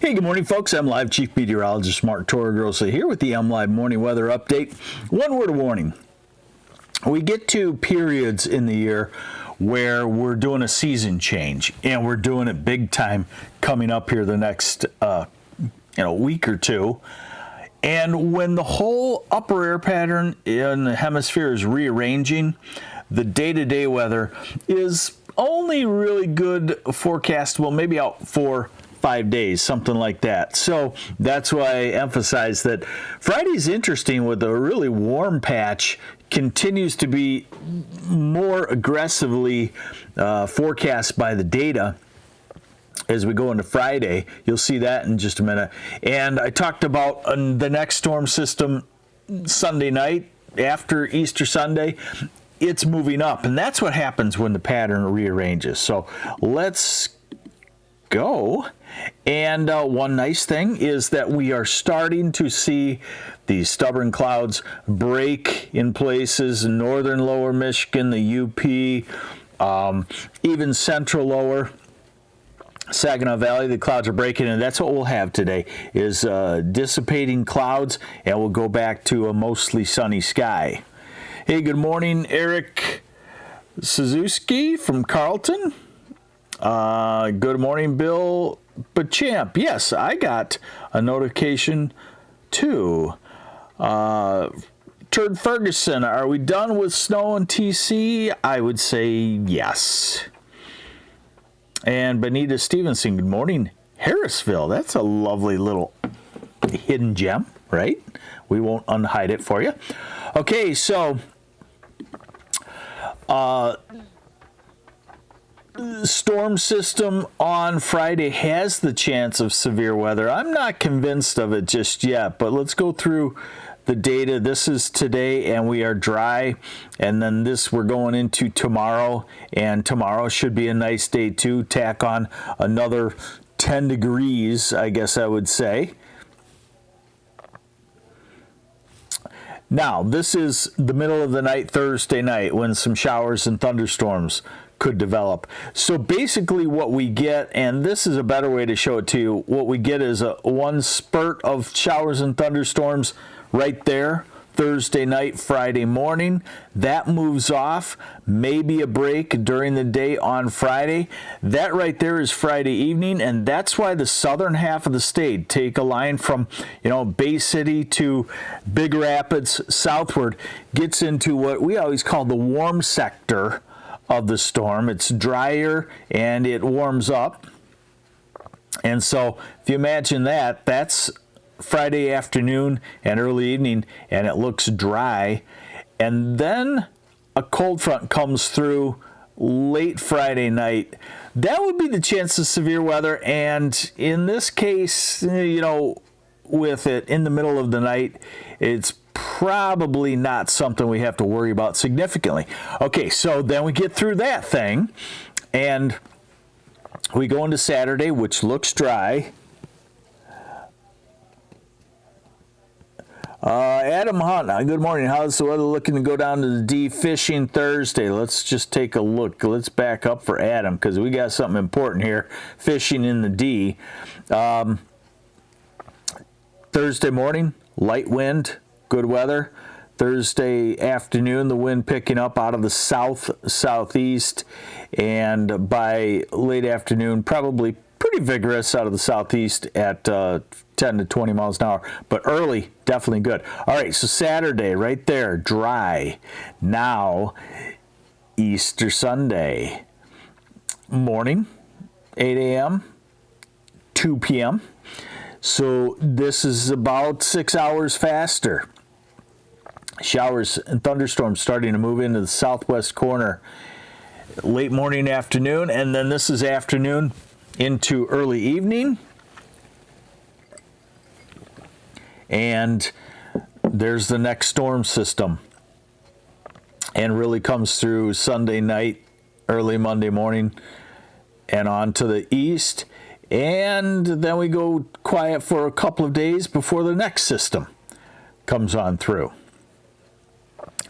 Hey, good morning, folks. I'm Live Chief Meteorologist Mark Torregrossa here with the MLive Morning Weather Update. One word of warning. We get to periods in the year where we're doing a season change, and we're doing it big time coming up here the next week or two. And when the whole upper air pattern in the hemisphere is rearranging, the day-to-day weather is only really good forecastable, maybe out for 5 days, something like that. So that's why I emphasize that Friday's interesting with a really warm patch continues to be more aggressively forecast by the data. As we go into Friday, you'll see that in just a minute. And I talked about the next storm system Sunday night after Easter Sunday. It's moving up, and that's what happens when the pattern rearranges. So let's go. And one nice thing is that we are starting to see these stubborn clouds break in places in northern lower Michigan, the UP, even central lower Saginaw Valley. The clouds are breaking, and that's what we'll have today is dissipating clouds, and we'll go back to a mostly sunny sky. Hey, good morning, Eric Suzuki from Carlton. Good morning, Bill Bachamp. Yes, I got a notification too. Turd Ferguson, are we done with snow in TC? I would say yes. And Benita Stevenson, good morning, Harrisville. That's a lovely little hidden gem, right? We won't unhide it for you. Okay, so storm system on Friday has the chance of severe weather. I'm not convinced of it just yet, but let's go through the data. This is today, and we are dry, and then we're going into tomorrow, and tomorrow should be a nice day too. Tack on another 10 degrees, I guess I would say. Now, this is the middle of the night, Thursday night, when some showers and thunderstorms could develop. So basically what we get, and this is a better way to show it to you, what we get is one spurt of showers and thunderstorms right there, Thursday night, Friday morning. That moves off, maybe a break during the day on Friday. That right there is Friday evening, and that's why the southern half of the state, take a line from Bay City to Big Rapids southward, gets into what we always call the warm sector of the storm. It's drier and it warms up. And so if you imagine that, that's Friday afternoon and early evening, and it looks dry. And then a cold front comes through late Friday night. That would be the chance of severe weather. And in this case, with it in the middle of the night, it's probably not something we have to worry about significantly. Okay, so then we get through that thing, and we go into Saturday, which looks dry. Adam Hunt, good morning. How's the weather looking to go down to the D fishing Thursday? Let's just take a look. Let's back up for Adam because we got something important here. Fishing in the D. Thursday morning, light wind, good weather. Thursday afternoon, the wind picking up out of the southeast, and by late afternoon, probably pretty vigorous out of the southeast at 10 to 20 miles an hour, but early, definitely good. All right, so Saturday, right there, dry. Now, Easter Sunday, morning, 8 a.m., 2 p.m., so this is about 6 hours faster. Showers and thunderstorms starting to move into the southwest corner late morning, afternoon, and then this is afternoon into early evening. And there's the next storm system, and really comes through Sunday night, early Monday morning, and on to the east. And then we go quiet for a couple of days before the next system comes on through.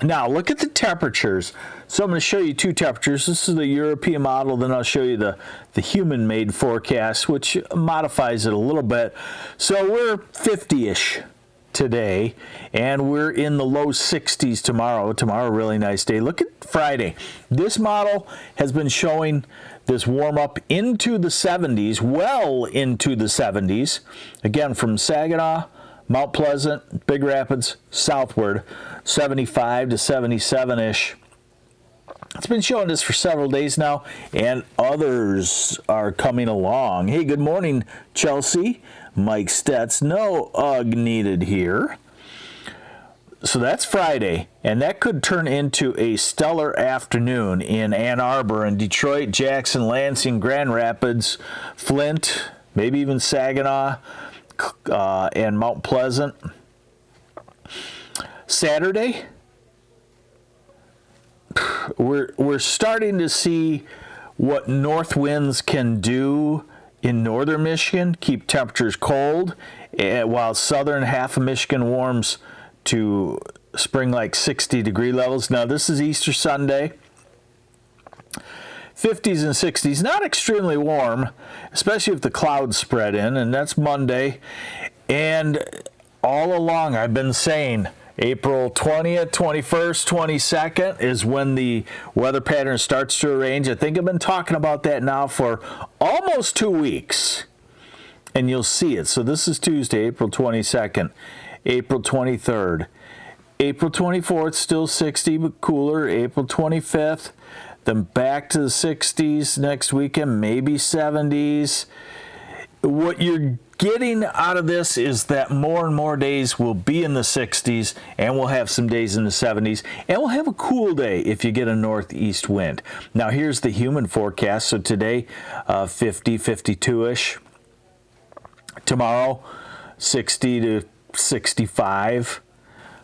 Now, look at the temperatures. So I'm going to show you two temperatures. This is the European model, then I'll show you the human-made forecast, which modifies it a little bit. So we're 50-ish today, and we're in the low 60s tomorrow. Tomorrow, a really nice day. Look at Friday. This model has been showing this warm up into the 70s, well into the 70s. Again, from Saginaw, Mount Pleasant, Big Rapids, southward, 75 to 77-ish. It's been showing this for several days now, and others are coming along. Hey, good morning, Chelsea. Mike Stetz, no UGG needed here. So that's Friday, and that could turn into a stellar afternoon in Ann Arbor and Detroit, Jackson, Lansing, Grand Rapids, Flint, maybe even Saginaw, and Mount Pleasant. Saturday, we're starting to see what north winds can do in northern Michigan, keep temperatures cold, while southern half of Michigan warms to spring like 60-degree levels. Now, this is Easter Sunday. 50s and 60s, not extremely warm, especially if the clouds spread in, and that's Monday. And all along, I've been saying April 20th, 21st, 22nd is when the weather pattern starts to arrange. I think I've been talking about that now for almost 2 weeks, and you'll see it. So this is Tuesday, April 22nd, April 23rd, April 24th, still 60 but cooler, April 25th, then back to the 60s next weekend, maybe 70s. What you're getting out of this is that more and more days will be in the 60s, and we'll have some days in the 70s, and we'll have a cool day if you get a northeast wind. Now, here's the human forecast. So today, 50, 52-ish. Tomorrow, 60 to 65.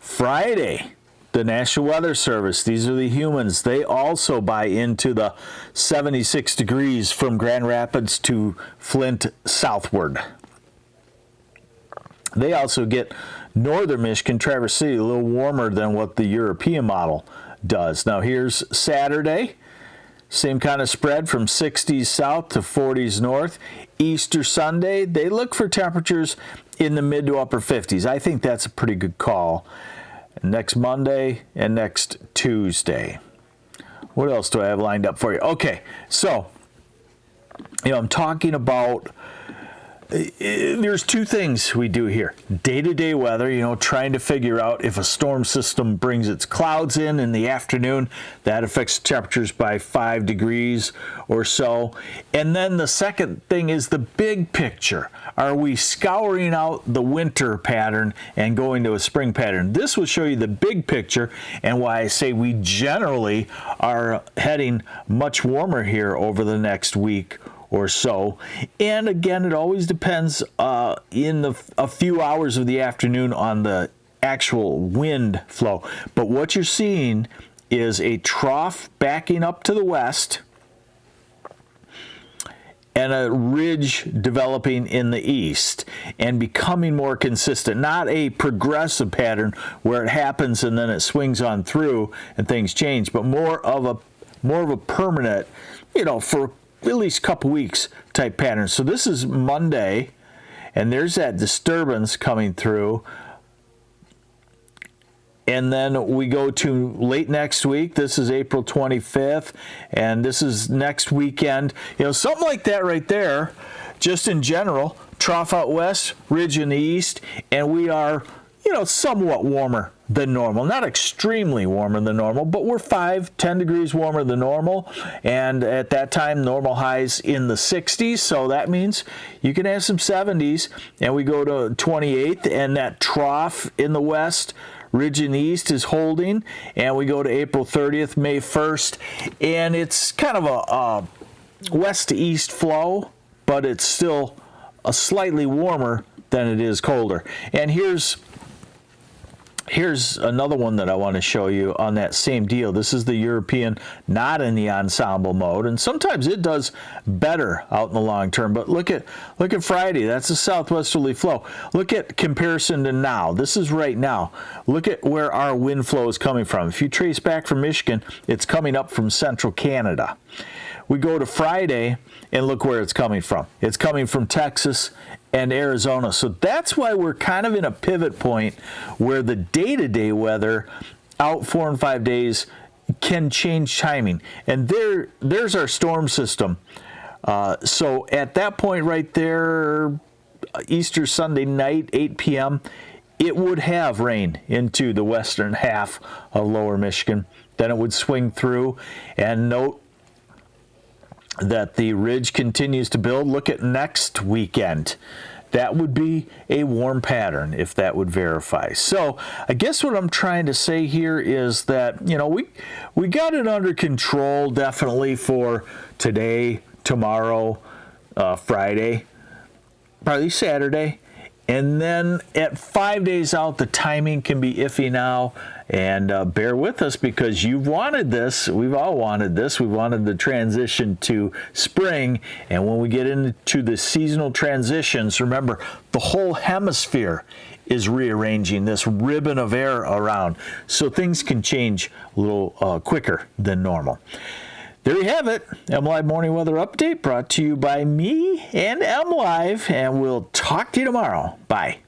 Friday, the National Weather Service, these are the humans, they also buy into the 76 degrees from Grand Rapids to Flint southward. They also get northern Michigan, Traverse City, a little warmer than what the European model does. Now here's Saturday, same kind of spread from 60s south to 40s north. Easter Sunday, they look for temperatures in the mid to upper 50s. I think that's a pretty good call. Next Monday and next Tuesday. What else do I have lined up for you? Okay, so, I'm talking about, there's two things we do here. Day-to-day weather, trying to figure out if a storm system brings its clouds in the afternoon. That affects temperatures by 5 degrees or so. And then the second thing is the big picture. Are we scouring out the winter pattern and going to a spring pattern? This will show you the big picture and why I say we generally are heading much warmer here over the next week or so. And again, it always depends in a few hours of the afternoon on the actual wind flow. But what you're seeing is a trough backing up to the west and a ridge developing in the east and becoming more consistent. Not a progressive pattern where it happens and then it swings on through and things change, but more of a permanent, for at least a couple weeks type pattern. So this is Monday, and there's that disturbance coming through. And then we go to late next week. This is April 25th, and this is next weekend. Something like that right there, just in general. Trough out west, ridge in the east, and we are, somewhat warmer than normal. Not extremely warmer than normal, but we're 5-10 degrees warmer than normal. And at that time, normal highs in the 60s. So that means you can have some 70s. And we go to 28th, and that trough in the west, ridge in the east is holding. And we go to April 30th, May 1st. And it's kind of a west to east flow, but it's still a slightly warmer than it is colder. And here's Here's another one that I want to show you on that same deal. This is the European, not in the ensemble mode, and sometimes it does better out in the long term. But look at Friday. That's a southwesterly flow. Look at comparison to now. This is right now. Look at where our wind flow is coming from. If you trace back from Michigan, it's coming up from central Canada. We go to Friday and look where it's coming from. It's coming from Texas and Arizona. So that's why we're kind of in a pivot point where the day-to-day weather out 4 and 5 days can change timing. And there's our storm system. So at that point right there, Easter Sunday night, 8 p.m., it would have rain into the western half of lower Michigan. Then it would swing through, and note that the ridge continues to build. Look at next weekend. That would be a warm pattern if that would verify. So I guess what I'm trying to say here is that, you know, we got it under control definitely for today, tomorrow, Friday, probably Saturday. And then at 5 days out, the timing can be iffy now. And bear with us because you've wanted this. We've all wanted this. We wanted the transition to spring. And when we get into the seasonal transitions, remember, the whole hemisphere is rearranging this ribbon of air around. So things can change a little quicker than normal. There you have it. MLive Morning Weather Update brought to you by me and MLive. And we'll talk to you tomorrow. Bye.